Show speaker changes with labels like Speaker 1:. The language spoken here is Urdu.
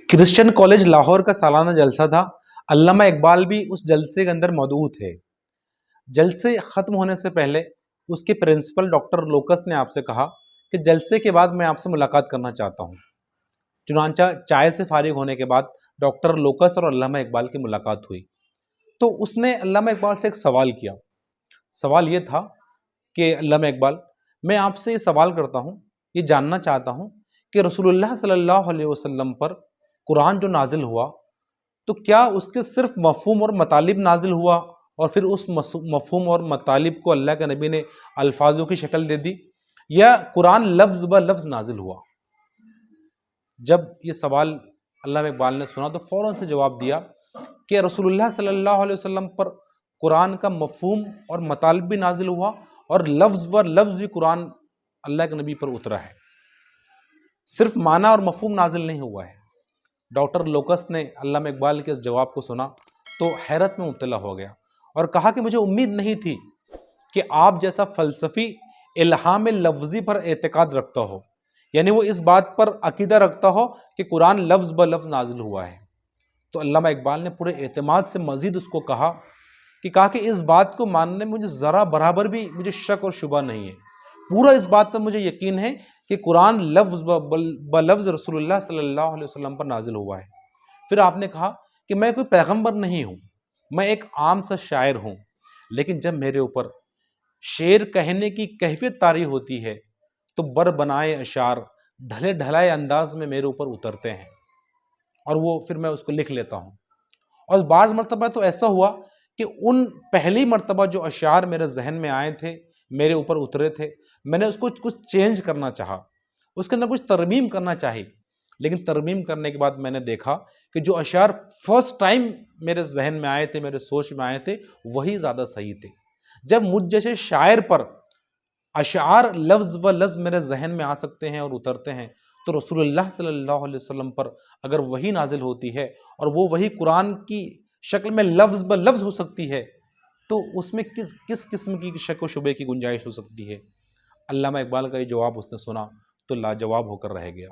Speaker 1: کرسچن کالج لاہور کا سالانہ جلسہ تھا۔ علامہ اقبال بھی اس جلسے کے اندر موجود تھے۔ جلسے ختم ہونے سے پہلے اس کے پرنسپل ڈاکٹر لوکس نے آپ سے کہا کہ جلسے کے بعد میں آپ سے ملاقات کرنا چاہتا ہوں۔ چنانچہ چائے سے فارغ ہونے کے بعد ڈاکٹر لوکس اور علامہ اقبال کی ملاقات ہوئی تو اس نے علامہ اقبال سے ایک سوال کیا۔ سوال یہ تھا کہ علامہ اقبال، میں آپ سے یہ سوال کرتا ہوں، یہ جاننا چاہتا ہوں کہ رسول اللہ صلی اللہ علیہ وسلم پر قرآن جو نازل ہوا تو کیا اس کے صرف مفہوم اور مطالب نازل ہوا اور پھر اس مفہوم اور مطالب کو اللہ کے نبی نے الفاظوں کی شکل دے دی، یا قرآن لفظ بہ لفظ نازل ہوا؟ جب یہ سوال علامہ اقبال نے سنا تو فوراً سے جواب دیا کہ رسول اللہ صلی اللہ علیہ وسلم پر قرآن کا مفہوم اور مطالب بھی نازل ہوا اور لفظ و لفظ بھی قرآن اللہ کے نبی پر اترا ہے، صرف معنی اور مفہوم نازل نہیں ہوا ہے۔ ڈاکٹر لوکس نے علامہ اقبال کے اس جواب کو سنا تو حیرت میں مبتلا ہو گیا اور کہا کہ مجھے امید نہیں تھی کہ آپ جیسا فلسفی الہام لفظی پر اعتقاد رکھتا ہو، یعنی وہ اس بات پر عقیدہ رکھتا ہو کہ قرآن لفظ بہ لفظ نازل ہوا ہے۔ تو علامہ اقبال نے پورے اعتماد سے مزید اس کو کہا کہ اس بات کو ماننے میں مجھے ذرا برابر بھی مجھے شک اور شبہ نہیں ہے، پورا اس بات پر مجھے یقین ہے کہ قرآن لفظ بہ لفظ رسول اللہ صلی اللہ علیہ وسلم پر نازل ہوا ہے۔ پھر آپ نے کہا کہ میں کوئی پیغمبر نہیں ہوں، میں ایک عام سا شاعر ہوں، لیکن جب میرے اوپر شعر کہنے کی کیفیت طاری ہوتی ہے تو بر بنائے اشعار ڈھلے ڈھلائے انداز میں میرے اوپر اترتے ہیں اور وہ پھر میں اس کو لکھ لیتا ہوں۔ اور بعض مرتبہ تو ایسا ہوا کہ ان پہلی مرتبہ جو اشعار میرے ذہن میں آئے تھے، میرے اوپر اترے تھے، میں نے اس کو کچھ چینج کرنا چاہا، اس کے اندر کچھ ترمیم کرنا چاہی، لیکن ترمیم کرنے کے بعد میں نے دیکھا کہ جو اشعار فرسٹ ٹائم میرے ذہن میں آئے تھے، میرے سوچ میں آئے تھے، وہی زیادہ صحیح تھے۔ جب مجھ جیسے شاعر پر اشعار لفظ و لفظ میرے ذہن میں آ سکتے ہیں اور اترتے ہیں تو رسول اللہ صلی اللہ علیہ وسلم پر اگر وہی نازل ہوتی ہے اور وہ وہی قرآن کی شکل میں لفظ بہ لفظ ہو سکتی ہے تو اس میں کس قسم کی شک و شبے کی گنجائش ہو سکتی ہے؟ علامہ اقبال کا یہ جواب اس نے سنا تو لاجواب ہو کر رہ گیا۔